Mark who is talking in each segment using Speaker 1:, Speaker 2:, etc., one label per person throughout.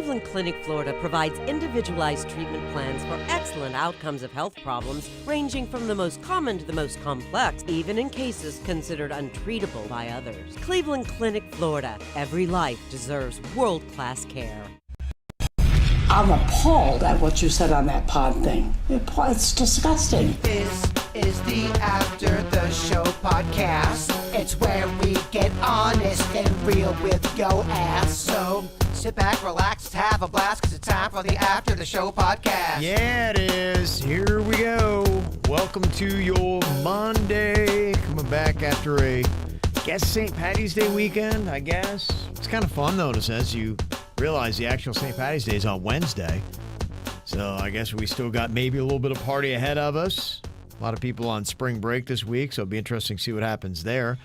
Speaker 1: Cleveland Clinic, Florida provides individualized treatment plans for excellent outcomes of health problems ranging from the most common to the most complex, even in cases considered untreatable by others. Cleveland Clinic, Florida. Every life deserves world-class care.
Speaker 2: I'm appalled at what you said on that pod thing. It's disgusting.
Speaker 3: This is the After the Show podcast. It's where we get honest and real with yo ass. So sit back, relax, have a blast, because it's time for the After the Show podcast.
Speaker 4: Yeah, it is. Here we go. Welcome to your Monday. Coming back after a, St. Patty's Day weekend, I guess. It's kind of fun, though, as you realize the actual St. Patty's Day is on Wednesday. So I guess we still got maybe a little bit of party ahead of us. A lot of people on spring break this week, so it'll be interesting to see what happens there.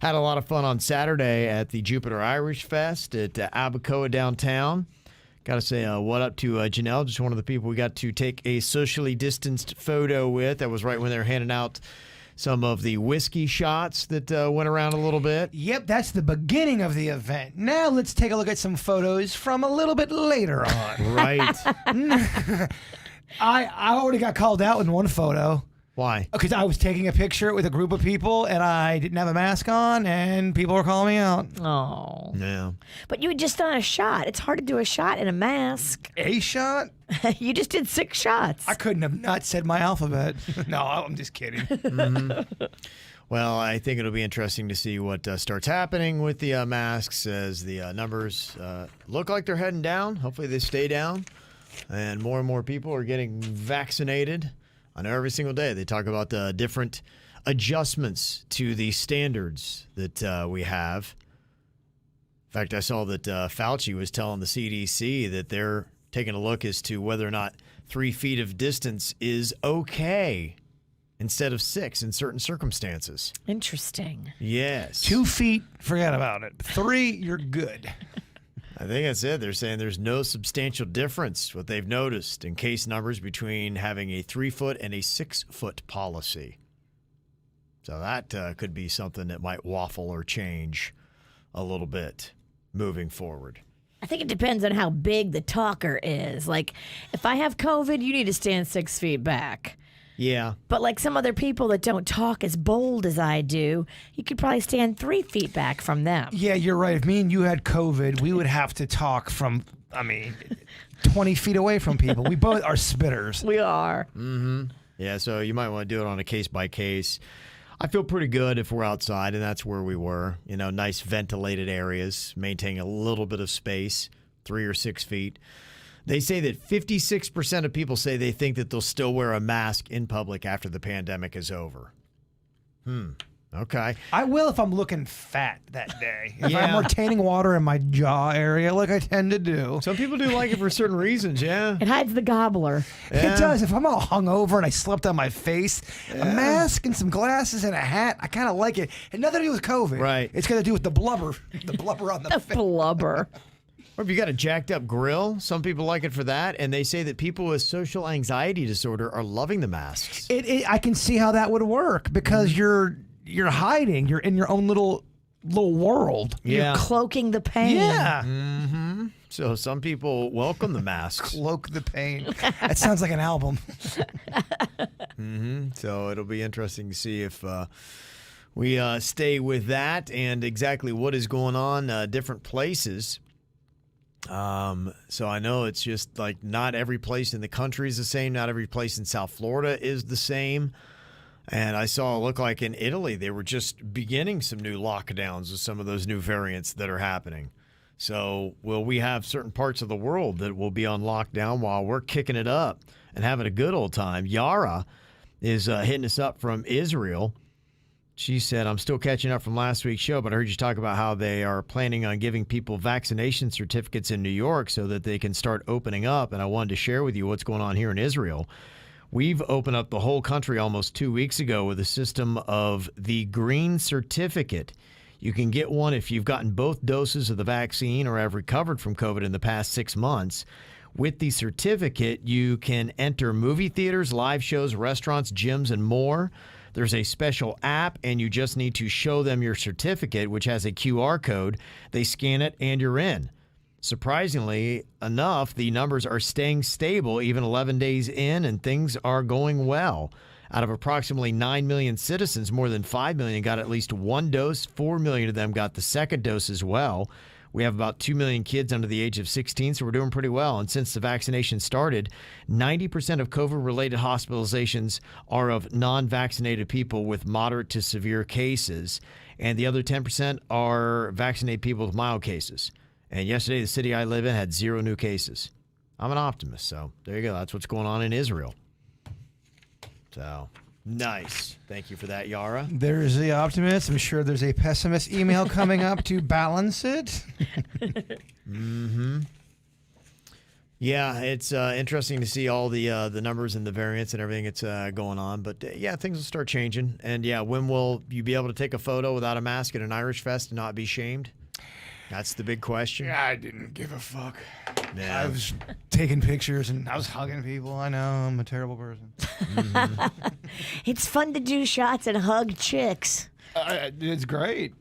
Speaker 4: Had a lot of fun on Saturday at the Jupiter Irish Fest at Abacoa downtown. Got to say what up to Janelle, just one of the people we got to take a socially distanced photo with. That was right when they were handing out some of the whiskey shots that went around a little bit.
Speaker 5: Yep, that's the beginning of the event. Now let's take a look at some photos from a little bit later on.
Speaker 4: Right.
Speaker 5: I already got called out in one photo.
Speaker 4: Why?
Speaker 5: Because I was taking a picture with a group of people and I didn't have a mask on and people were calling me out.
Speaker 6: Oh.
Speaker 4: Yeah.
Speaker 6: But you had just done a shot. It's hard to do a shot in a mask.
Speaker 5: A shot?
Speaker 6: You just did 6 shots.
Speaker 5: I couldn't have not said my alphabet. No, I'm just kidding.
Speaker 4: Mm-hmm. Well, I think it'll be interesting to see what starts happening with the masks as the numbers look like they're heading down. Hopefully they stay down and more people are getting vaccinated. I know every single day they talk about the different adjustments to the standards that we have. In fact, I saw that Fauci was telling the CDC that they're taking a look as to whether or not 3 feet of distance is okay instead of 6 in certain circumstances.
Speaker 6: Interesting.
Speaker 4: Yes.
Speaker 5: 2 feet, forget about it. 3, you're good.
Speaker 4: I think that's it. They're saying there's no substantial difference, what they've noticed, in case numbers between having a 3-foot and a 6-foot policy. So that could be something that might waffle or change a little bit moving forward.
Speaker 6: I think it depends on how big the talker is. Like, if I have COVID, you need to stand 6 feet back.
Speaker 4: Yeah.
Speaker 6: But like some other people that don't talk as bold as I do, you could probably stand 3 feet back from them.
Speaker 5: Yeah, you're right. If me and you had COVID, we would have to talk from, 20 feet away from people. We both are spitters.
Speaker 6: We are.
Speaker 4: Mm-hmm. Yeah, so you might want to do it on a case-by-case. I feel pretty good if we're outside, and that's where we were. Nice ventilated areas, maintaining a little bit of space, 3 or 6 feet. They say that 56% of people say they think that they'll still wear a mask in public after the pandemic is over. Okay.
Speaker 5: I will if I'm looking fat that day. If I'm retaining water in my jaw area like I tend to do.
Speaker 4: Some people do like it for certain reasons, yeah.
Speaker 6: It hides the gobbler.
Speaker 5: Yeah. It does. If I'm all hungover and I slept on my face, a mask and some glasses and a hat, I kind of like it. And nothing to do with COVID.
Speaker 4: Right.
Speaker 5: It's got to do with the blubber. The blubber on the face.
Speaker 6: The blubber.
Speaker 4: Or if you got a jacked up grill, some people like it for that, and they say that people with social anxiety disorder are loving the masks.
Speaker 5: I can see how that would work because you're hiding. You're in your own little world.
Speaker 4: Yeah.
Speaker 6: You're cloaking the pain.
Speaker 5: Yeah.
Speaker 4: Mm-hmm. So some people welcome the masks.
Speaker 5: Cloak the pain. That sounds like an album.
Speaker 4: Mm-hmm. So it'll be interesting to see if we stay with that and exactly what is going on different places. So I know it's just like not every place in the country is the same. Not every place in South Florida is the same. And I saw it look like in Italy, they were just beginning some new lockdowns with some of those new variants that are happening. So will we have certain parts of the world that will be on lockdown while we're kicking it up and having a good old time? Yara is hitting us up from Israel. She said, I'm still catching up from last week's show, but I heard you talk about how they are planning on giving people vaccination certificates in New York so that they can start opening up. And I wanted to share with you what's going on here in Israel. We've opened up the whole country almost 2 weeks ago with a system of the green certificate. You can get one if you've gotten both doses of the vaccine or have recovered from COVID in the past 6 months. With the certificate, you can enter movie theaters, live shows, restaurants, gyms, and more. There's a special app, and you just need to show them your certificate, which has a QR code. They scan it, and you're in. Surprisingly enough, the numbers are staying stable even 11 days in, and things are going well. Out of approximately 9 million citizens, more than 5 million got at least one dose. 4 million of them got the second dose as well. We have about 2 million kids under the age of 16, so we're doing pretty well. And since the vaccination started, 90% of COVID-related hospitalizations are of non-vaccinated people with moderate to severe cases, and the other 10% are vaccinated people with mild cases. And yesterday, the city I live in had 0 new cases. I'm an optimist, so there you go. That's what's going on in Israel. So, nice. Thank you for that, Yara.
Speaker 5: There's the optimist. I'm sure there's a pessimist email coming up to balance it.
Speaker 4: Yeah, it's interesting to see all the numbers and the variants and everything that's going on. But, yeah, things will start changing. And, yeah, when will you be able to take a photo without a mask at an Irish Fest and not be shamed? That's the big question.
Speaker 5: I didn't give a fuck.
Speaker 4: Yeah.
Speaker 5: I was taking pictures and I was hugging people. I know, I'm a terrible person.
Speaker 6: It's fun to do shots and hug chicks.
Speaker 5: It's great.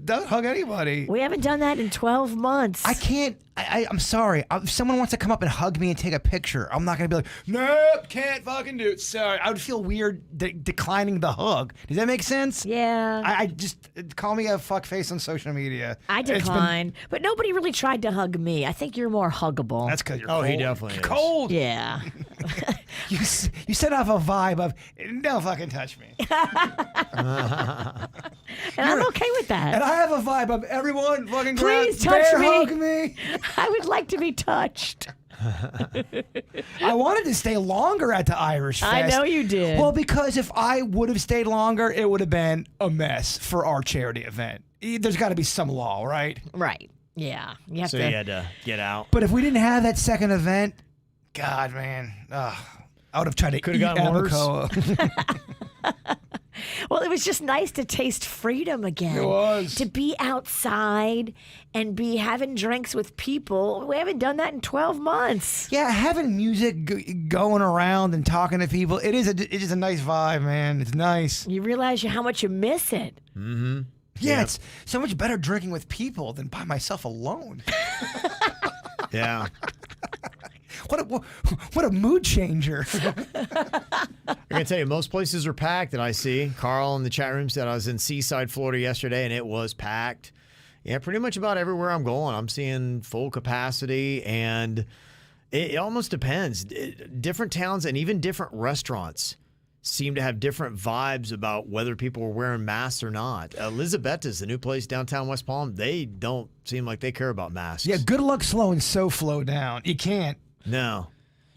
Speaker 5: Don't hug anybody.
Speaker 6: We haven't done that in 12 months.
Speaker 5: I can't. I'm sorry. If someone wants to come up and hug me and take a picture, I'm not going to be like, nope, can't fucking do it. Sorry. I would feel weird declining the hug. Does that make sense?
Speaker 6: Yeah.
Speaker 5: I just, call me a fuckface on social media.
Speaker 6: I decline. But nobody really tried to hug me. I think you're more huggable.
Speaker 5: That's because you're
Speaker 4: Oh,
Speaker 5: cold.
Speaker 4: he definitely is.
Speaker 5: Cold.
Speaker 6: Yeah.
Speaker 5: You set off a vibe of, don't fucking touch me.
Speaker 6: And I'm okay with that.
Speaker 5: And I have a vibe of everyone fucking
Speaker 6: Please
Speaker 5: grab,
Speaker 6: touch
Speaker 5: bear
Speaker 6: me.
Speaker 5: hug me.
Speaker 6: I would like to be touched.
Speaker 5: I wanted to stay longer at the Irish Fest.
Speaker 6: I know you did.
Speaker 5: Well, because if I would have stayed longer, it would have been a mess for our charity event. There's got to be some law, right?
Speaker 6: Right. Yeah. You have
Speaker 4: So
Speaker 6: to.
Speaker 4: you had to get out.
Speaker 5: But if we didn't have that second event, God, man, I would have tried to
Speaker 4: Could've
Speaker 5: eat
Speaker 4: gotten worse.
Speaker 5: Abacoa.
Speaker 6: Well, it was just nice to taste freedom again.
Speaker 5: It was.
Speaker 6: To be outside and be having drinks with people. We haven't done that in 12 months.
Speaker 5: Yeah, having music going around and talking to people, it is a nice vibe, man. It's nice.
Speaker 6: You realize how much you miss it.
Speaker 5: Yeah,
Speaker 4: Yeah.
Speaker 5: it's so much better drinking with people than by myself alone.
Speaker 4: Yeah.
Speaker 5: What a mood changer.
Speaker 4: I'm going to tell you, most places are packed that I see. Carl in the chat room said I was in Seaside, Florida yesterday, and it was packed. Yeah, pretty much about everywhere I'm going, I'm seeing full capacity, and it almost depends. Different towns and even different restaurants seem to have different vibes about whether people are wearing masks or not. Elisabetta's, the new place downtown West Palm, they don't seem like they care about masks.
Speaker 5: Yeah, good luck slowing SoFlo down. You can't.
Speaker 4: No.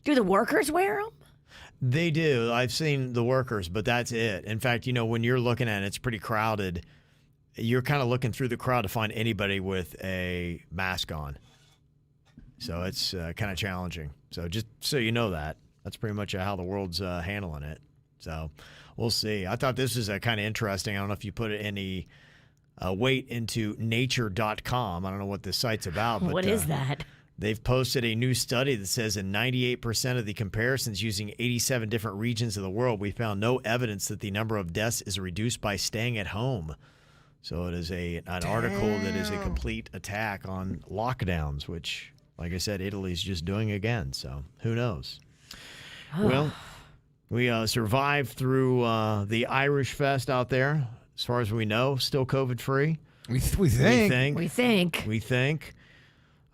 Speaker 6: Do the workers wear them?
Speaker 4: They do. I've seen the workers, but that's it. In fact, when you're looking at it, it's pretty crowded. You're kind of looking through the crowd to find anybody with a mask on. So it's kind of challenging. So just so you know that's pretty much how the world's handling it. So we'll see. I thought this was kind of interesting. I don't know if you put any weight into nature.com. I don't know what this site's about. But,
Speaker 6: What is that?
Speaker 4: They've posted a new study that says in 98% of the comparisons using 87 different regions of the world, we found no evidence that the number of deaths is reduced by staying at home. So it is an article that is a complete attack on lockdowns, which, like I said, Italy's just doing again. So who knows? Well, we survived through the Irish Fest out there. As far as we know, still COVID-free.
Speaker 5: We think.
Speaker 6: We think.
Speaker 4: We think.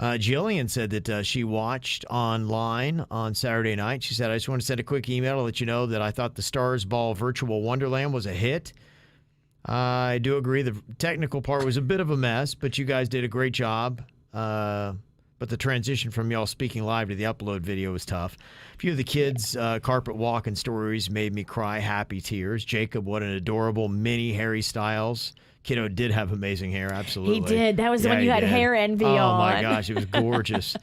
Speaker 4: Jillian said that she watched online on Saturday night. She said, I just want to send a quick email to let you know that I thought the Stars Ball Virtual Wonderland was a hit. I do agree the technical part was a bit of a mess, but you guys did a great job. But the transition from y'all speaking live to the upload video was tough. A few of the kids' carpet walking stories made me cry happy tears. Jacob, what an adorable mini Harry Styles. Kiddo did have amazing hair, absolutely.
Speaker 6: He did. That was when
Speaker 4: he
Speaker 6: you had
Speaker 4: did.
Speaker 6: hair envy
Speaker 4: oh,
Speaker 6: on.
Speaker 4: Oh, my gosh, it was gorgeous.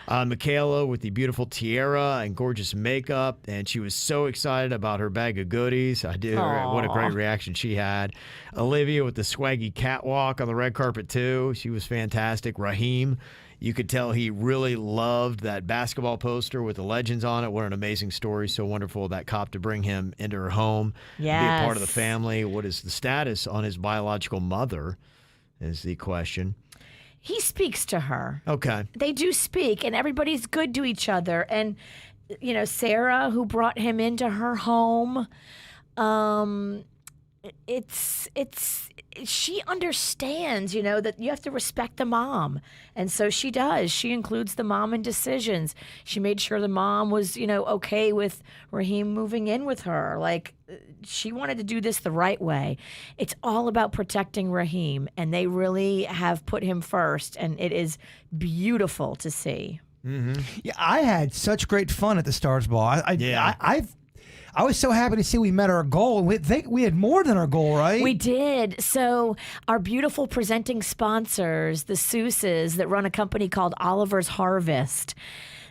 Speaker 4: Michaela with the beautiful tiara and gorgeous makeup, and she was so excited about her bag of goodies. I did. What a great reaction she had. Olivia with the swaggy catwalk on the red carpet, too. She was fantastic. Raheem, you could tell he really loved that basketball poster with the legends on it. What an amazing story. So wonderful that cop to bring him into her home, be a part of the family. What is the status on his biological mother is the question.
Speaker 6: He speaks to her.
Speaker 4: Okay.
Speaker 6: They do speak, and everybody's good to each other. And, Sarah, who brought him into her home, she understands, that you have to respect the mom. And so she does. She includes the mom in decisions. She made sure the mom was, okay with Raheem moving in with her. Like, she wanted to do this the right way. It's all about protecting Raheem, and they really have put him first, and it is beautiful to see.
Speaker 5: Mm-hmm. Yeah, I had such great fun at the Stars Ball. I was so happy to see we met our goal. We had more than our goal, right?
Speaker 6: We did. So our beautiful presenting sponsors, the Seuss's that run a company called Oliver's Harvest,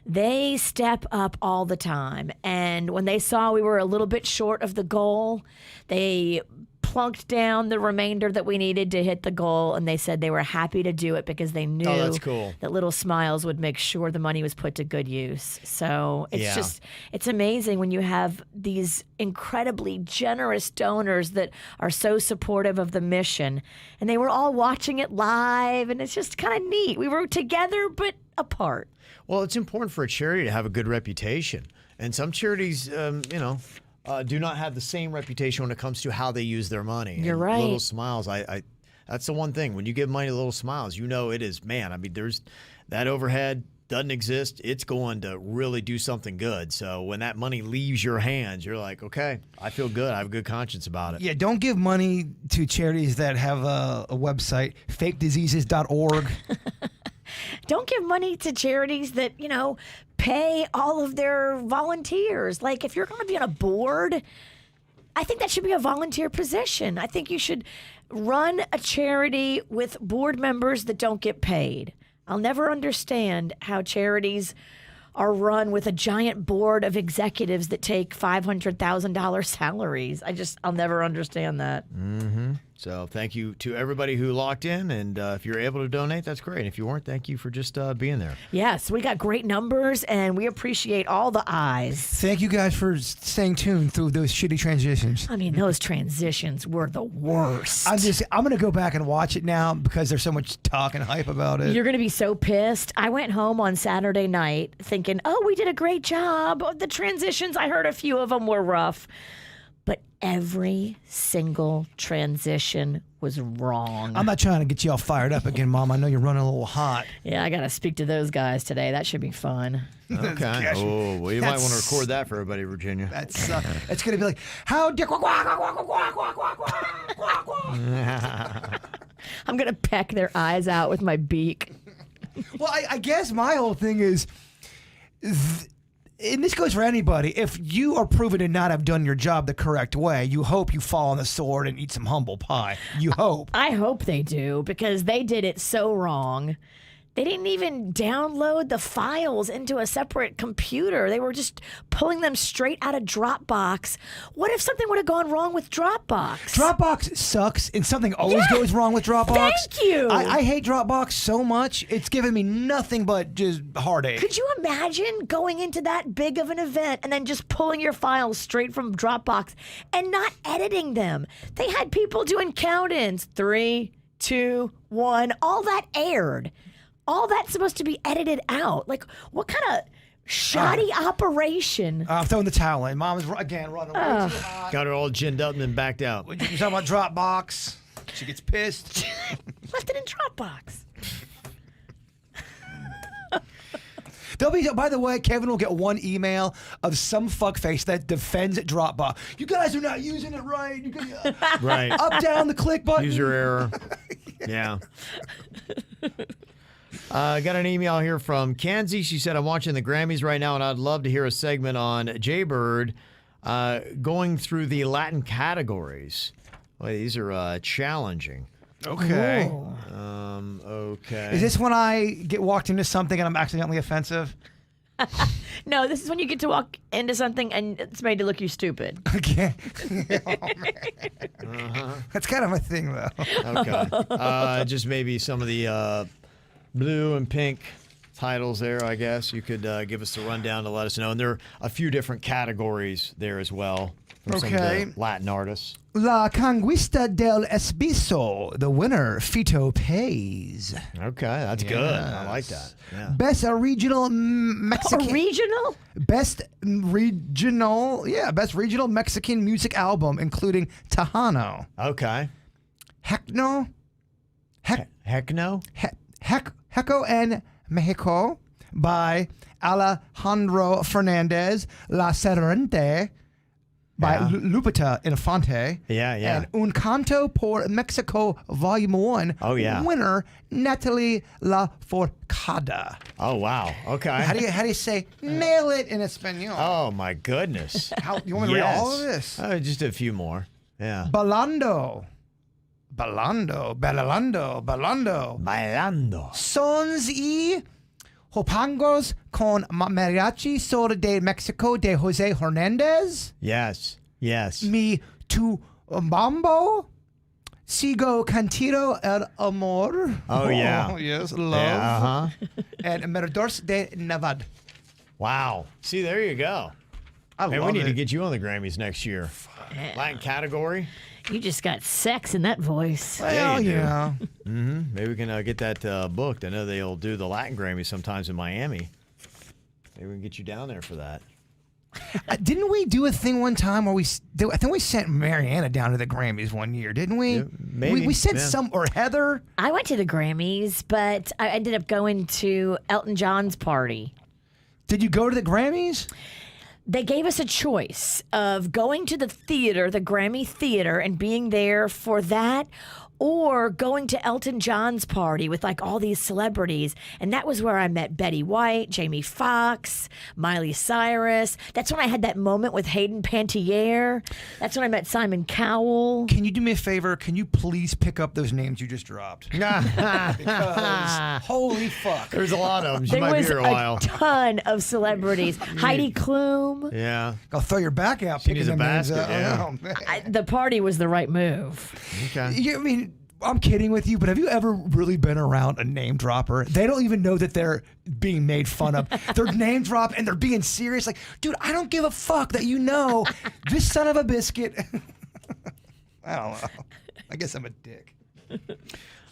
Speaker 6: they step up all the time. And when they saw we were a little bit short of the goal, they plunked down the remainder that we needed to hit the goal, and they said they were happy to do it because they knew
Speaker 4: that's cool.
Speaker 6: that Little Smiles would make sure the money was put to good use. So it's amazing when you have these incredibly generous donors that are so supportive of the mission, and they were all watching it live, and it's just kind of neat. We were together but apart.
Speaker 4: Well, it's important for a charity to have a good reputation, and some charities, do not have the same reputation when it comes to how they use their money.
Speaker 6: You're
Speaker 4: and
Speaker 6: right.
Speaker 4: Little Smiles, that's the one thing. When you give money to Little Smiles, it is, there's that overhead doesn't exist. It's going to really do something good. So when that money leaves your hands, you're like, okay, I feel good. I have a good conscience about it.
Speaker 5: Yeah, don't give money to charities that have a website, fakediseases.org.
Speaker 6: Don't give money to charities that, pay all of their volunteers. Like, if you're going to be on a board, I think that should be a volunteer position. I think you should run a charity with board members that don't get paid. I'll never understand how charities are run with a giant board of executives that take $500,000 salaries. I'll never understand that.
Speaker 4: Mm-hmm. So thank you to everybody who locked in, and if you're able to donate, that's great. If you weren't, thank you for just being there.
Speaker 6: Yes, we got great numbers, and we appreciate all the eyes.
Speaker 5: Thank you guys for staying tuned through those shitty transitions.
Speaker 6: Those transitions were the worst.
Speaker 5: I'm going to go back and watch it now because there's so much talk and hype about it.
Speaker 6: You're going to be so pissed. I went home on Saturday night thinking, we did a great job. The transitions, I heard a few of them were rough. But every single transition was wrong.
Speaker 5: I'm not trying to get you all fired up again, Mom. I know you're running a little hot.
Speaker 6: Yeah, I got to speak to those guys today. That should be fun.
Speaker 4: Okay. Oh, well, you might want to record that for everybody, Virginia.
Speaker 5: That's it's going to be like, how dare...
Speaker 6: I'm going to peck their eyes out with my beak.
Speaker 5: Well, I guess my whole thing is... and this goes for anybody, if you are proven to not have done your job the correct way, you hope you fall on the sword and eat some humble pie. You hope.
Speaker 6: I hope they do, because they did it so wrong. They didn't even download the files into a separate computer. They were just pulling them straight out of Dropbox. What if something would have gone wrong with Dropbox?
Speaker 5: Dropbox sucks, and something always goes wrong with Dropbox.
Speaker 6: Thank you.
Speaker 5: I hate Dropbox so much. It's given me nothing but just heartache.
Speaker 6: Could you imagine going into that big of an event and then just pulling your files straight from Dropbox and not editing them? They had people doing count-ins. 3, 2, 1. All that aired. All that's supposed to be edited out. Like, what kind of shoddy operation?
Speaker 5: I'm throwing the towel in. Mom's, again, running way too hot.
Speaker 4: Got her all ginned up and then backed out.
Speaker 5: You're talking about Dropbox. She gets pissed.
Speaker 6: Left it in Dropbox.
Speaker 5: There'll be, by the way, Kevin will get one email of some fuckface that defends Dropbox. You guys are not using it right. You guys,
Speaker 4: right.
Speaker 5: Up, down, the click button.
Speaker 4: User error. Yeah. I got an email here from Kenzie. She said, I'm watching the Grammys right now, and I'd love to hear a segment on Jaybird going through the Latin categories. Well, these are challenging.
Speaker 5: Okay.
Speaker 4: Okay.
Speaker 5: Is this when I get walked into something and I'm accidentally offensive?
Speaker 6: No, this is when you get to walk into something and it's made to look you stupid.
Speaker 5: Okay. Oh, man. That's kind of my thing, though.
Speaker 4: Okay. Just maybe some of the blue and pink titles there, I guess. You could give us the rundown to let us know. And there are a few different categories there as well from some of the Latin artists.
Speaker 5: La Conquista del Esbiso, the winner, Fito Pays.
Speaker 4: Okay, that's good. I like that. Yeah.
Speaker 5: Best regional Mexican.
Speaker 6: Regional?
Speaker 5: Best regional Mexican music album, including Tejano.
Speaker 4: Okay.
Speaker 5: Hecno.
Speaker 4: Hecno?
Speaker 5: Heco en Mexico by Alejandro Fernandez. La Serente by Lupita Infante.
Speaker 4: Yeah.
Speaker 5: And Un Canto por Mexico Volume 1.
Speaker 4: Oh, yeah.
Speaker 5: Winner, Natalie Lafourcade.
Speaker 4: Oh, wow. Okay.
Speaker 5: How do you say nail it in Espanol?
Speaker 4: Oh, my goodness.
Speaker 5: You want me to read all of this?
Speaker 4: Just a few more. Yeah.
Speaker 5: Bailando. Sons y Hopangos con Mariachi Sol de Mexico de Jose Hernandez.
Speaker 4: Yes.
Speaker 5: Mi tu mambo. Sigo Cantito el Amor.
Speaker 4: Oh, yeah.
Speaker 5: Oh, yes, love.
Speaker 4: Yeah,
Speaker 5: And Meredors de Navad.
Speaker 4: Wow. See, there you go.
Speaker 5: We
Speaker 4: We need to get you on the Grammys next year. Latin category.
Speaker 6: You just got sex in that voice.
Speaker 5: Well,
Speaker 4: you do.
Speaker 5: yeah.
Speaker 4: Maybe we can get that booked. I know they'll do the Latin Grammys sometimes in Miami. Maybe we can get you down there for that.
Speaker 5: Didn't we do a thing one time where I think we sent Mariana down to the Grammys one year, didn't we?
Speaker 4: Yeah, maybe.
Speaker 5: We sent or Heather.
Speaker 6: I went to the Grammys, but I ended up going to Elton John's party.
Speaker 5: Did you go to the Grammys?
Speaker 6: They gave us a choice of going to the theater, the Grammy Theater, and being there for that, or going to Elton John's party with like all these celebrities. And that was where I met Betty White, Jamie Foxx, Miley Cyrus. That's when I had that moment with Hayden Panettiere. That's when I met Simon Cowell.
Speaker 5: Can you do me a favor? Can you please pick up those names you just dropped? Because holy fuck.
Speaker 4: There's a lot of them. You
Speaker 6: There
Speaker 4: might be
Speaker 6: was
Speaker 4: here a while.
Speaker 6: a ton of celebrities. Heidi Klum.
Speaker 4: Yeah.
Speaker 5: Go throw your back out.
Speaker 4: She
Speaker 5: picking
Speaker 4: needs a
Speaker 5: them names
Speaker 4: basket,
Speaker 5: up.
Speaker 4: yeah.
Speaker 5: Oh, man.
Speaker 6: The party was the right move.
Speaker 4: Okay.
Speaker 5: I mean, I'm kidding with you, but have you ever really been around a name dropper? They don't even know that they're being made fun of. They're name dropped and they're being serious. Like, dude, I don't give a fuck that you know this son of a biscuit. I don't know. I guess I'm a dick.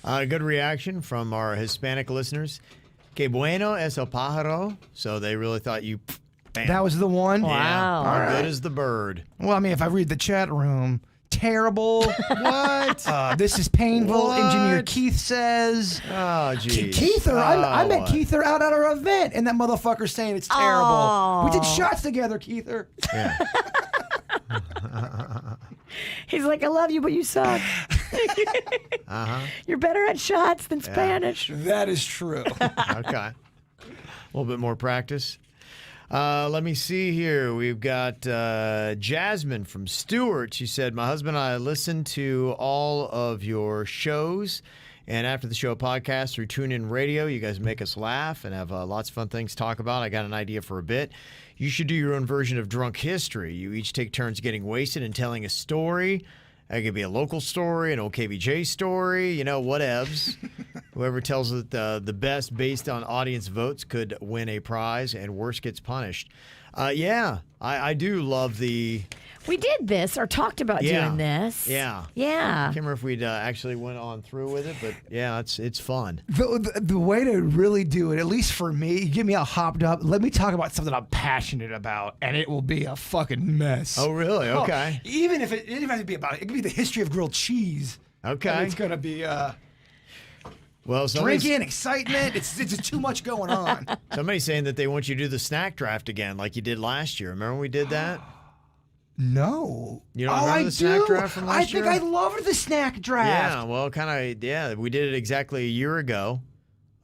Speaker 4: Good reaction from our Hispanic listeners. Que bueno es el pájaro. So they really thought you. Bam.
Speaker 5: That was the one?
Speaker 6: Wow.
Speaker 4: How good is the bird?
Speaker 5: Well, I mean, if I read the chat room, terrible.
Speaker 4: What?
Speaker 5: This is painful.
Speaker 4: What?
Speaker 5: Engineer Keith says.
Speaker 4: Oh, geez.
Speaker 5: Keither, I met
Speaker 4: Oh.
Speaker 5: Keither out at our event, and that motherfucker's saying it's terrible.
Speaker 6: Oh.
Speaker 5: We did shots together, Keither.
Speaker 4: Yeah.
Speaker 6: He's like, I love you, but you suck. You're better at shots than Spanish.
Speaker 5: That is true.
Speaker 4: Okay. A little bit more practice. Let me see here. We've got Jasmine from Stewart. She said, my husband and I listen to all of your shows. And after the show podcast through TuneIn Radio, you guys make us laugh and have lots of fun things to talk about. I got an idea for a bit. You should do your own version of Drunk History. You each take turns getting wasted and telling a story. It could be a local story, an old KVJ story, whatevs. Whoever tells it the best based on audience votes could win a prize, and worst gets punished. I do love the...
Speaker 6: We did this or talked about doing this.
Speaker 4: Yeah.
Speaker 6: Yeah.
Speaker 4: I can't remember if we'd actually went on through with it, but yeah, it's fun.
Speaker 5: The way to really do it, at least for me, you get me all hopped up. Let me talk about something I'm passionate about, and it will be a fucking mess.
Speaker 4: Oh, really? Okay.
Speaker 5: Even if it didn't have to be about it, could be the history of grilled cheese.
Speaker 4: Okay.
Speaker 5: And it's gonna be
Speaker 4: Well,
Speaker 5: drinking, excitement. It's too much going on.
Speaker 4: somebody's saying that they want you to do the snack draft again, like you did last year. Remember when we did that?
Speaker 5: No.
Speaker 4: You don't remember
Speaker 5: I
Speaker 4: the snack
Speaker 5: do.
Speaker 4: draft from last year?
Speaker 5: I think I loved the snack draft.
Speaker 4: Yeah, well, we did it exactly a year ago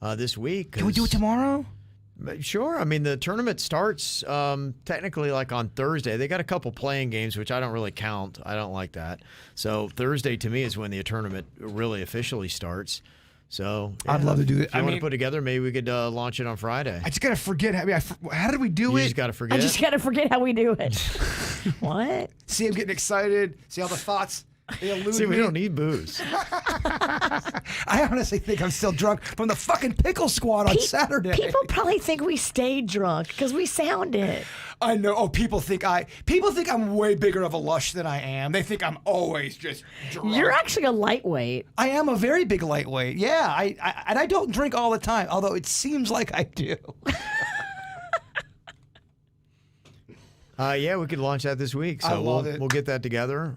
Speaker 4: this week.
Speaker 5: Can we do it tomorrow?
Speaker 4: Sure. I mean, the tournament starts technically like on Thursday. They got a couple playing games, which I don't really count. I don't like that. So Thursday to me is when the tournament really officially starts. So
Speaker 5: I'd love to do it.
Speaker 4: If you want to put together, maybe we could launch it on Friday.
Speaker 5: I just gotta forget. How did we do it?
Speaker 4: You just got to forget.
Speaker 6: I just got to forget how we do it. What?
Speaker 5: See, I'm getting excited. See how the thoughts they elude
Speaker 4: See,
Speaker 5: me.
Speaker 4: we don't need booze.
Speaker 5: I I honestly think I'm still drunk from the fucking pickle squad on Saturday.
Speaker 6: People probably think we stayed drunk because we sound it.
Speaker 5: I know. Oh, people think I'm way bigger of a lush than I am. They think I'm always just drunk.
Speaker 6: You're actually a lightweight.
Speaker 5: I am a very big lightweight. Yeah, and I don't drink all the time, although it seems like I do.
Speaker 4: Yeah, we could launch that this week. So
Speaker 5: it.
Speaker 4: we'll get that together.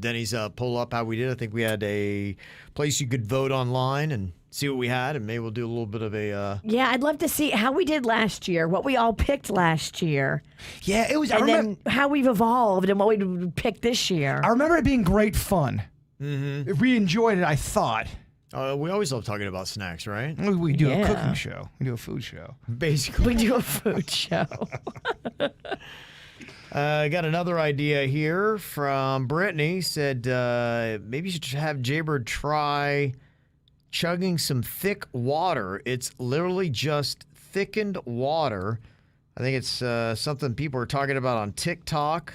Speaker 4: Denny's pull up how we did. I think we had a place you could vote online and see what we had, and maybe we'll do a little bit of a.
Speaker 6: Yeah, I'd love to see how we did last year, what we all picked last year.
Speaker 5: Yeah, it was.
Speaker 6: And then how we've evolved and what we picked this year.
Speaker 5: I remember it being great fun. Mm-hmm. We enjoyed it, I thought.
Speaker 4: We always love talking about snacks, right?
Speaker 5: We do a cooking show. We do a food show.
Speaker 4: Basically.
Speaker 6: We do a food show.
Speaker 4: I got another idea here from Brittany. Said maybe you should have Jaybird try chugging some thick water. It's literally just thickened water. I think it's something people are talking about on TikTok.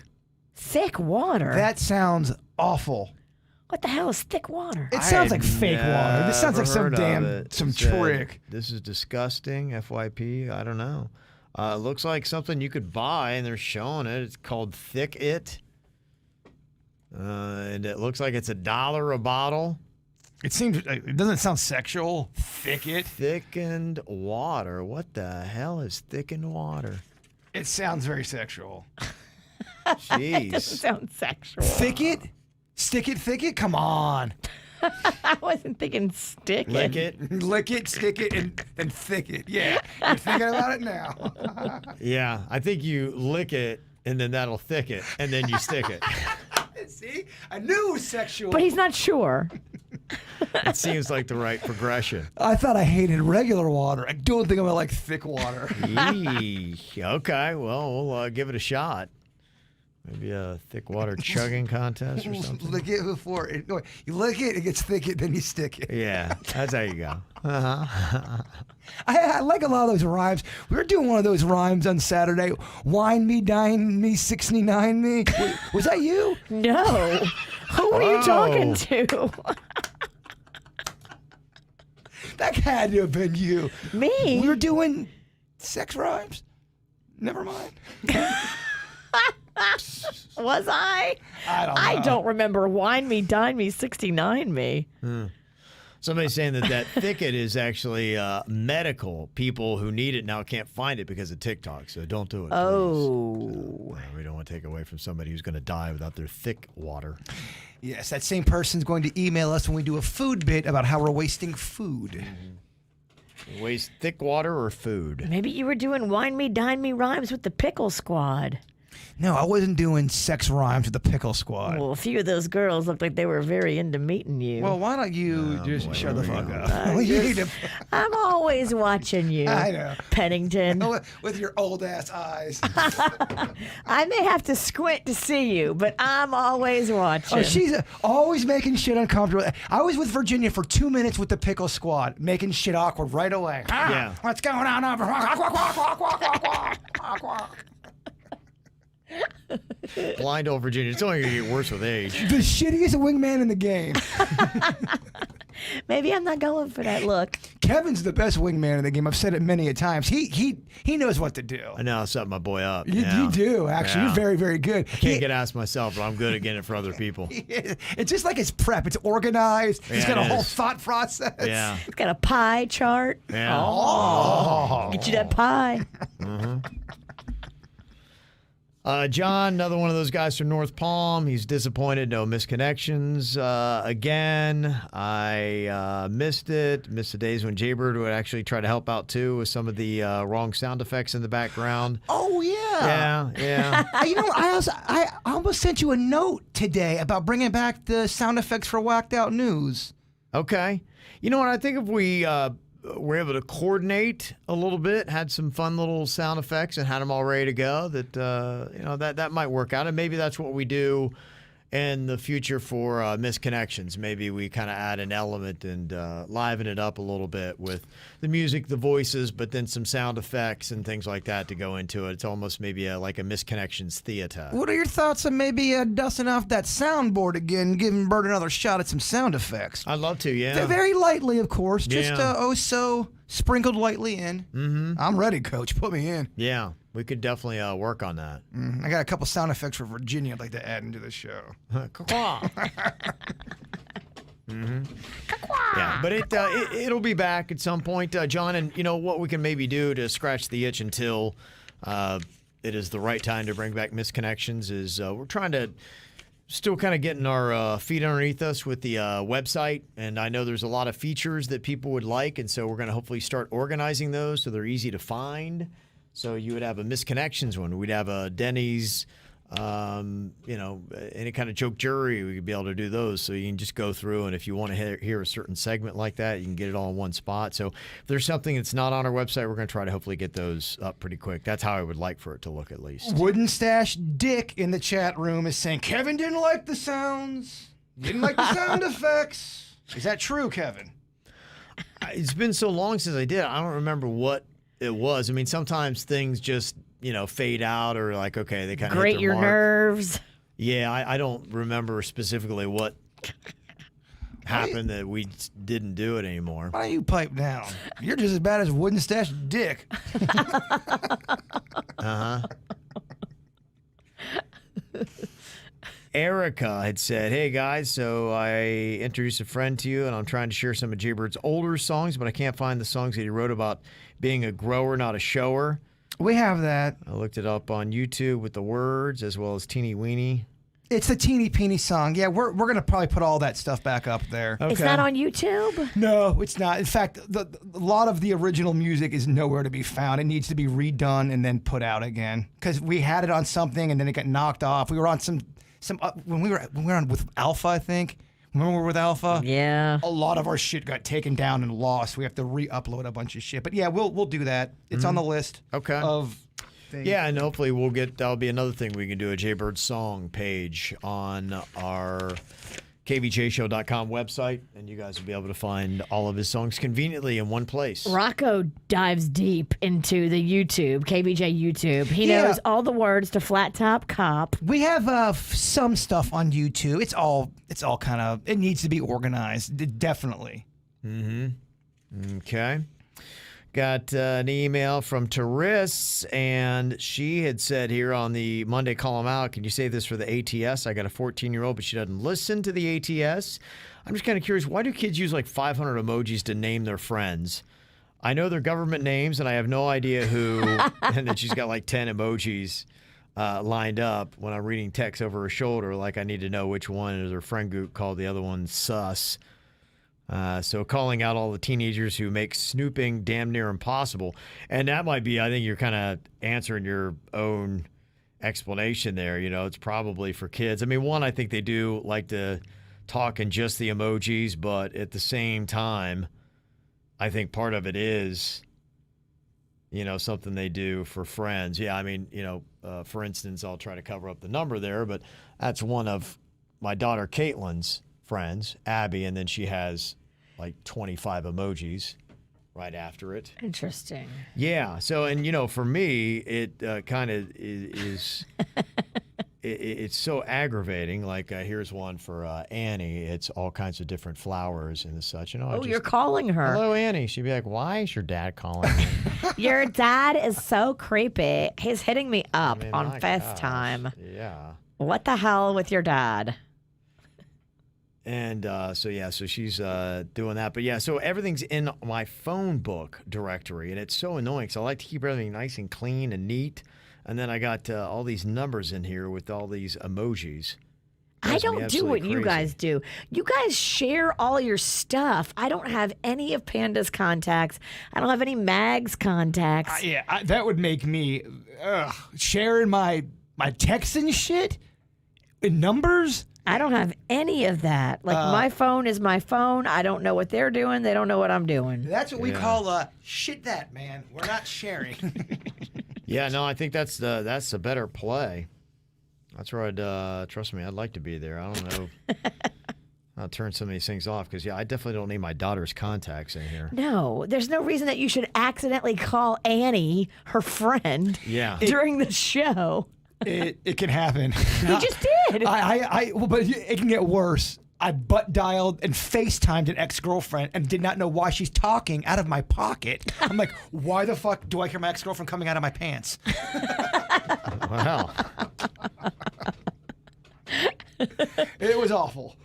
Speaker 6: Thick water?
Speaker 5: That sounds awful.
Speaker 6: What the hell is thick water?
Speaker 5: It sounds like fake water. This sounds like some trick.
Speaker 4: This is disgusting, FYP. I don't know. It looks like something you could buy, and they're showing it. It's called Thick It. And it looks like it's $1 a bottle.
Speaker 5: It doesn't sound sexual. Thick It.
Speaker 4: Thickened water. What the hell is thickened water?
Speaker 5: It sounds very sexual.
Speaker 4: Jeez.
Speaker 6: It doesn't sound sexual.
Speaker 5: Thick It? Stick it, thick it? Come on.
Speaker 6: I wasn't thinking stick
Speaker 4: Lick it.
Speaker 5: Lick it, stick it, and thick it. Yeah, you're thinking about it now.
Speaker 4: Yeah, I think you lick it, and then that'll thick it, and then you stick it.
Speaker 5: See? I knew it was sexual.
Speaker 6: But he's not sure.
Speaker 4: It seems like the right progression.
Speaker 5: I thought I hated regular water. I don't think I'm going to like thick water.
Speaker 4: Eesh. Okay, well, we'll give it a shot. Maybe a thick water chugging contest or something.
Speaker 5: Lick it before it. No, you lick it, it gets thick, then you stick it.
Speaker 4: Yeah, that's how you go. Uh-huh.
Speaker 5: I like a lot of those rhymes. We were doing one of those rhymes on Saturday. Wine me, dine me, 69 me. Was that you?
Speaker 6: No. Who were you talking to?
Speaker 5: That had to have been you.
Speaker 6: Me?
Speaker 5: We were doing sex rhymes. Never mind.
Speaker 6: Was I?
Speaker 5: I don't know.
Speaker 6: I don't remember wine me, dine me, 69 me.
Speaker 4: Somebody's saying that thicket is actually medical. People who need it now can't find it because of TikTok, so don't do it.
Speaker 6: Oh.
Speaker 4: We don't want to take away from somebody who's going to die without their thick water.
Speaker 5: Yes, that same person's going to email us when we do a food bit about how we're wasting food.
Speaker 4: Waste thick water or food?
Speaker 6: Maybe you were doing wine me, dine me rhymes with the pickle squad.
Speaker 5: No, I wasn't doing sex rhymes with the pickle squad.
Speaker 6: Well, a few of those girls looked like they were very into meeting you.
Speaker 5: Well, why don't you just shut the fuck up?
Speaker 6: I'm always watching you.
Speaker 5: I know.
Speaker 6: Pennington.
Speaker 5: With your old ass eyes.
Speaker 6: I may have to squint to see you, but I'm always watching.
Speaker 5: Oh, she's always making shit uncomfortable. I was with Virginia for 2 minutes with the pickle squad, making shit awkward right away.
Speaker 4: Yeah.
Speaker 5: What's going on over?
Speaker 4: Blind old Virginia. It's only going to get worse with age.
Speaker 5: The shittiest wingman in the game.
Speaker 6: Maybe I'm not going for that look.
Speaker 5: Kevin's the best wingman in the game. I've said it many a times. He knows what to do.
Speaker 4: I know I set my boy up.
Speaker 5: You do, actually.
Speaker 4: Yeah.
Speaker 5: You're very, very good.
Speaker 4: I can't get asked myself, but I'm good at getting it for other people.
Speaker 5: It's just like his prep. It's organized. He's got a whole thought process.
Speaker 4: Yeah.
Speaker 6: It's got a pie chart.
Speaker 4: Yeah.
Speaker 5: Oh.
Speaker 6: Get you that pie.
Speaker 4: John, another one of those guys from North Palm. He's disappointed. No misconnections. Again, I missed it. Missed the days when Jaybird would actually try to help out, too, with some of the wrong sound effects in the background.
Speaker 5: Oh, yeah.
Speaker 4: Yeah.
Speaker 5: I almost sent you a note today about bringing back the sound effects for Whacked Out News.
Speaker 4: Okay. You know what? I think if we were able to coordinate a little bit, had some fun little sound effects, and had them all ready to go, that that might work out. And maybe that's what we do in the future for misconnections. Maybe we kind of add an element and liven it up a little bit with the music, the voices, but then some sound effects and things like that to go into it. It's almost maybe like a misconnections theater.
Speaker 5: What are your thoughts on maybe dusting off that soundboard again, giving Bert another shot at some sound effects?
Speaker 4: I'd love to, yeah.
Speaker 5: Very lightly, of course. Just
Speaker 4: Yeah.
Speaker 5: so sprinkled lightly in. Mm-hmm. I'm ready, Coach. Put me in.
Speaker 4: Yeah, we could definitely work on that.
Speaker 5: I got a couple sound effects for Virginia I'd like to add into the show.
Speaker 4: Yeah, but it'll be back at some point, John. And what we can maybe do to scratch the itch until it is the right time to bring back misconnections is we're trying to still kind of getting our feet underneath us with the website. And I know there's a lot of features that people would like, and so we're going to hopefully start organizing those so they're easy to find. So you would have a misconnections one. We'd have a Denny's, any kind of joke jury. We could be able to do those. So you can just go through, and if you want to hear a certain segment like that, you can get it all in one spot. So if there's something that's not on our website, we're going to try to hopefully get those up pretty quick. That's how I would like for it to look, at least.
Speaker 5: Wooden Stash Dick in the chat room is saying Kevin didn't like the sounds, didn't like the sound effects. Is that true, Kevin?
Speaker 4: It's been so long since I did. I don't remember what it was. I mean, sometimes things just fade out, or like, okay, they kind of
Speaker 6: grate your nerves.
Speaker 4: Yeah, I don't remember specifically what happened that we didn't do it anymore.
Speaker 5: Why don't you pipe down? You're just as bad as Wooden Stash Dick.
Speaker 4: Erica had said, "Hey guys, so I introduced a friend to you, and I'm trying to share some of Jay Bird's older songs, but I can't find the songs that he wrote about being a grower, not a shower."
Speaker 5: We have that.
Speaker 4: I looked it up on YouTube with the words as well as Teeny Weeny.
Speaker 5: It's the Teeny Peeny song. Yeah, we're going to probably put all that stuff back up there.
Speaker 6: It's not on YouTube?
Speaker 5: No, it's not. In fact, a lot of the original music is nowhere to be found. It needs to be redone and then put out again. Because we had it on something and then it got knocked off. We were on some when we were on with Alpha, I think. Remember we were with Alpha?
Speaker 6: Yeah.
Speaker 5: A lot of our shit got taken down and lost. We have to re-upload a bunch of shit. But yeah, we'll do that. It's on the list.
Speaker 4: Okay.
Speaker 5: Of things.
Speaker 4: Yeah, and hopefully that'll be another thing we can do, a Jay Bird song page on our KVJShow.com website, and you guys will be able to find all of his songs conveniently in one place.
Speaker 6: Rocco dives deep into the YouTube, KVJ YouTube. He knows all the words to Flat Top Cop.
Speaker 5: We have some stuff on YouTube. It's all kind of, it needs to be organized, definitely.
Speaker 4: Okay. Got an email from Therese, and she had said here on the Monday Call 'em Out, can you say this for the ATS? I got a 14-year-old, but she doesn't listen to the ATS. I'm just kind of curious, why do kids use like 500 emojis to name their friends? I know their government names, and I have no idea who, and then she's got like 10 emojis lined up when I'm reading text over her shoulder, like I need to know which one is her friend group called the other one sus. So calling out all the teenagers who make snooping damn near impossible. And that might be, I think you're kind of answering your own explanation there. It's probably for kids. I mean, one, I think they do like to talk in just the emojis, but at the same time, I think part of it is, something they do for friends. Yeah, I mean, for instance, I'll try to cover up the number there, but that's one of my daughter Caitlin's friends, Abby, and then she has like 25 emojis right after it.
Speaker 6: Interesting.
Speaker 4: Yeah. So, and for me, it kind of is it's so aggravating. Like here's one for Annie. It's all kinds of different flowers and such.
Speaker 6: You're calling her.
Speaker 4: Hello, Annie. She'd be like, "Why is your dad calling me?"
Speaker 6: Your dad is so creepy. He's hitting me up on
Speaker 4: my
Speaker 6: FaceTime.
Speaker 4: gosh. Yeah.
Speaker 6: What the hell with your dad?
Speaker 4: And so she's doing that. But yeah, so everything's in my phone book directory, and it's so annoying. So I like to keep everything nice and clean and neat. And then I got all these numbers in here with all these emojis.
Speaker 6: I don't do what you guys do. You guys share all your stuff. I don't have any of Panda's contacts. I don't have any Mag's contacts.
Speaker 5: That would make me sharing my text and shit in numbers.
Speaker 6: I don't have any of that. Like, my phone is my phone. I don't know what they're doing. They don't know what I'm doing.
Speaker 5: That's what we call shit that, man. We're not sharing.
Speaker 4: Yeah, no, I think that's the better play. That's right. Trust me, I'd like to be there. I don't know. I'll turn some of these things off because, I definitely don't need my daughter's contacts in here.
Speaker 6: No, there's no reason that you should accidentally call Annie, her friend, during the show.
Speaker 5: It can happen.
Speaker 6: You just did.
Speaker 5: But it can get worse. I butt dialed and FaceTimed an ex-girlfriend and did not know why she's talking out of my pocket. I'm like, why the fuck do I hear my ex-girlfriend coming out of my pants?
Speaker 4: Wow.
Speaker 5: It was awful.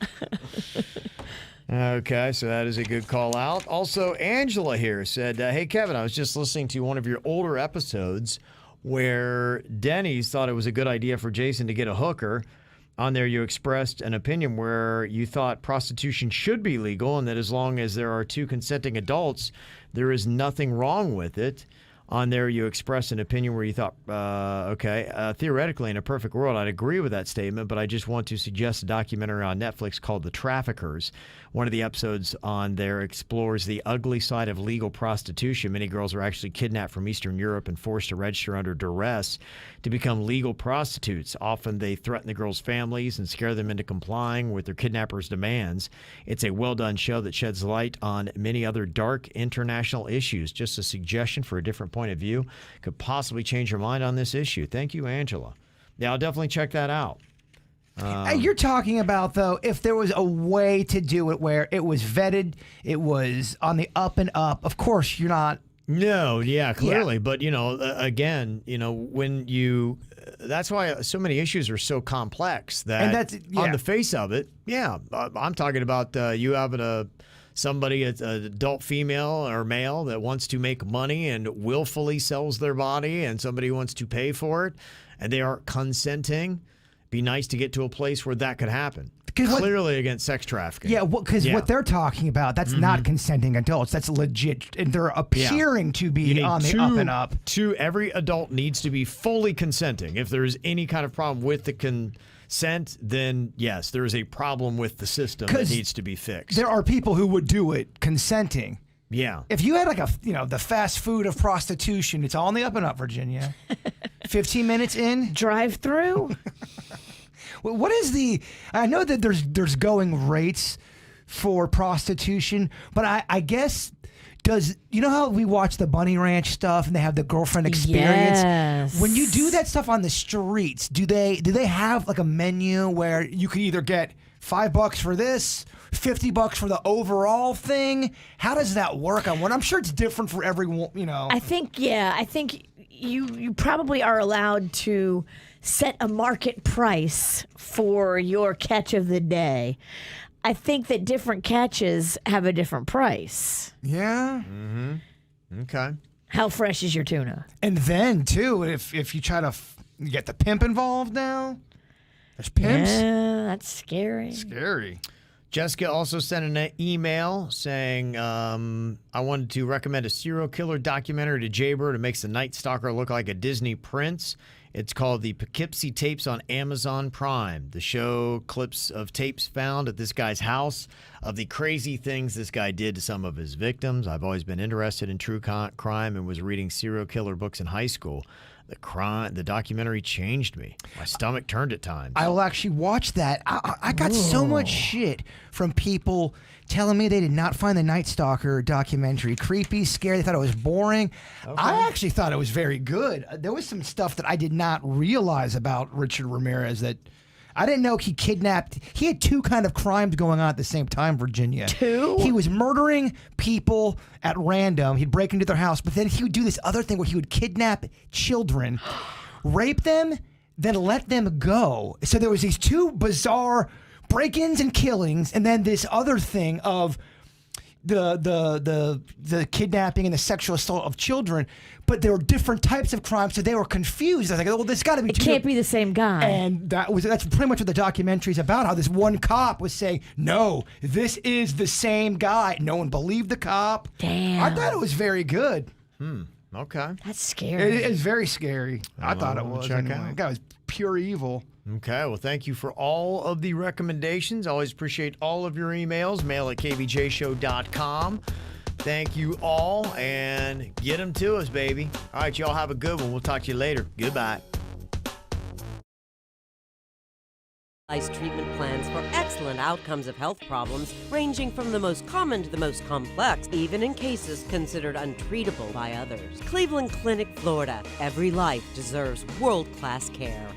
Speaker 4: Okay, so that is a good call out. Also, Angela here said, hey, Kevin, I was just listening to one of your older episodes where Denny's thought it was a good idea for Jason to get a hooker. On there, you expressed an opinion where you thought prostitution should be legal and that as long as there are two consenting adults, there is nothing wrong with it. On there, you expressed an opinion where you thought, theoretically, in a perfect world, I'd agree with that statement, but I just want to suggest a documentary on Netflix called The Traffickers. One of the episodes on there explores the ugly side of legal prostitution. Many girls are actually kidnapped from Eastern Europe and forced to register under duress to become legal prostitutes. Often they threaten the girls' families and scare them into complying with their kidnappers' demands. It's a well-done show that sheds light on many other dark international issues. Just a suggestion for a different point of view could possibly change your mind on this issue. Thank you, Angela. Yeah, I'll definitely check that out.
Speaker 5: You're talking about, though, if there was a way to do it where it was vetted, it was on the up and up. Of course, you're not.
Speaker 4: No, yeah, clearly. Yeah. But, again, when you that's why so many issues are so complex that on the face of it, I'm talking about you having somebody, an adult female or male that wants to make money and willfully sells their body and somebody who wants to pay for it and they aren't consenting. Be nice to get to a place where that could happen. Clearly against sex trafficking.
Speaker 5: Yeah, because what they're talking about, that's not consenting adults. That's legit. And they're appearing to be on the up and up.
Speaker 4: Every adult needs to be fully consenting. If there's any kind of problem with the consent, then yes, there is a problem with the system that needs to be fixed.
Speaker 5: There are people who would do it consenting.
Speaker 4: Yeah.
Speaker 5: If you had the fast food of prostitution, it's all on the up and up, Virginia. 15 minutes in.
Speaker 6: Drive through.
Speaker 5: What is I know that there's going rates for prostitution, but I guess you know how we watch the Bunny Ranch stuff and they have the girlfriend experience?
Speaker 6: Yes.
Speaker 5: When you do that stuff on the streets, do they have like a menu where you can either get $5 for this, $50 for the overall thing? How does that work on one? I'm sure it's different for everyone,
Speaker 6: I think you probably are allowed to set a market price for your catch of the day. I think that different catches have a different price.
Speaker 5: Yeah.
Speaker 4: Mm-hmm. Okay.
Speaker 6: How fresh is your tuna?
Speaker 5: And then, too, if you try to get the pimp involved now, there's pimps.
Speaker 6: Yeah, that's scary.
Speaker 5: Scary.
Speaker 4: Jessica also sent an email saying, I wanted to recommend a serial killer documentary to Jaybird. It makes the Night Stalker look like a Disney prince. It's called The Poughkeepsie Tapes on Amazon Prime. The show clips of tapes found at this guy's house of the crazy things this guy did to some of his victims. I've always been interested in true crime and was reading serial killer books in high school. The documentary changed me. My stomach turned at times.
Speaker 5: I will actually watch that. I got so much shit from people telling me they did not find the Night Stalker documentary creepy, scary. They thought it was boring. Okay. I actually thought it was very good. There was some stuff that I did not realize about Richard Ramirez that I didn't know he kidnapped. He had two kind of crimes going on at the same time, Virginia.
Speaker 6: Two?
Speaker 5: He was murdering people at random. He'd break into their house, but then he would do this other thing where he would kidnap children, rape them, then let them go. So there was these two bizarre break-ins and killings, and then this other thing of the kidnapping and the sexual assault of children, but there were different types of crimes, so they were confused. I was like, well, this got to be.
Speaker 6: It can't be the same guy.
Speaker 5: And that's pretty much what the documentary's about. How this one cop was saying, no, this is the same guy. No one believed the cop.
Speaker 6: Damn.
Speaker 5: I thought it was very good.
Speaker 4: Okay.
Speaker 6: That's scary.
Speaker 5: It is very scary. I thought it was.
Speaker 4: Check
Speaker 5: anyway.
Speaker 4: out.
Speaker 5: That guy was pure evil.
Speaker 4: Okay, well, thank you for all of the recommendations. Always appreciate all of your emails. Mail at kvjshow.com. Thank you all, and get them to us, baby. All right, y'all have a good one. We'll talk to you later. Goodbye.
Speaker 1: Treatment plans for excellent outcomes of health problems ranging from the most common to the most complex, even in cases considered untreatable by others. Cleveland Clinic, Florida. Every life deserves world-class care.